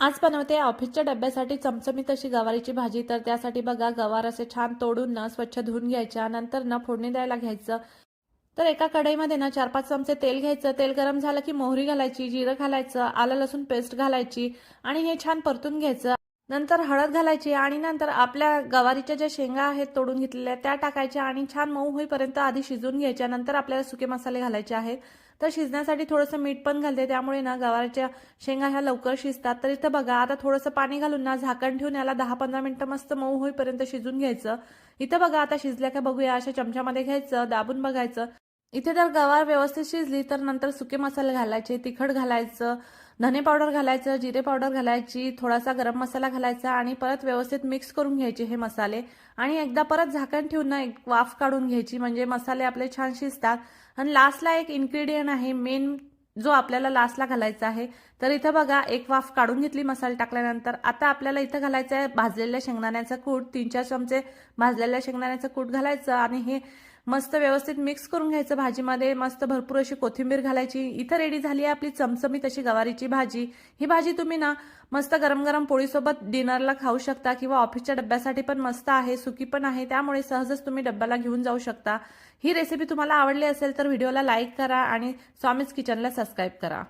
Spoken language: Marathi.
आज बनवते ऑफिसच्या डब्यासाठी चमचमीत अशी गवारीची भाजी। तर त्यासाठी बघा गवार असे छान तोडून ना स्वच्छ धुवून घ्यायच्या, नंतर ना फोडणी द्यायला घ्यायचं। तर एका कढईमध्ये ना 4-5 चमचे तेल घ्यायचं। तेल गरम झालं की मोहरी घालायची, जिरं घालायचं, आलं लसूण पेस्ट घालायची आणि हे छान परतून घ्यायचं। नंतर हळद घालायची आणि नंतर आपल्या गवारीच्या ज्या शेंगा आहेत तोडून घेतलेल्या त्या टाकायच्या आणि छान मऊ होईपर्यंत आधी शिजवून घ्यायच्या। नंतर आपल्याला सुके मसाले घालायचे आहेत। तर शिजण्यासाठी थोडंसं मीठ पण घालते, त्यामुळे ना गवारीच्या शेंगा ह्या लवकर शिजतात। तर इथं बघा आता थोडंसं पाणी घालून ना झाकण ठेवून याला 10-15 मिनिटं मस्त मऊ होईपर्यंत शिजून घ्यायचं। इथं बघा आता शिजल्या का बघूया, अशा चमच्यामध्ये घ्यायचं, दाबून बघायचं। इथे जर गवार व्यवस्थित शिजली तर नंतर सुके मसाले घालायचे, तिखट घालायचं, धने पावडर घालायचं, जिरे पावडर घालायची, थोडासा गरम मसाला घालायचा आणि परत व्यवस्थित मिक्स करून घ्यायचे हे मसाले। आणि एकदा परत झाकण ठेवून ना एक वाफ काढून घ्यायची, म्हणजे मसाले आपले छान शिजतात। आणि लास्टला एक इन्ग्रेडियंट आहे मेन, जो आपल्याला लास्टला घालायचा आहे। तर इथं बघा एक वाफ काढून घेतली मसाले टाकल्यानंतर। आता आपल्याला इथं घालायचं आहे भाजलेल्या शेंगदाण्याचा कूट, 3-4 चमचे भाजलेल्या शेंगदाण्याचं कूट घालायचं आणि हे मस्त व्यवस्थित मिक्स करून घ्यायचं भाजीमध्ये। मस्त भरपूर अशी कोथिंबीर घालायची। इथं रेडी झाली आहे आपली चमचमीत अशी गवारीची भाजी। ही भाजी तुम्ही ना मस्त गरम गरम पोळीसोबत डिनरला खाऊ शकता किंवा ऑफिसच्या डब्यासाठी पण मस्त आहे, सुकी पण आहे, त्यामुळे सहजच तुम्ही डब्याला घेऊन जाऊ शकता। ही रेसिपी तुम्हाला आवडली असेल तर व्हिडिओला लाईक करा आणि स्वामीज किचनला सबस्क्राईब करा।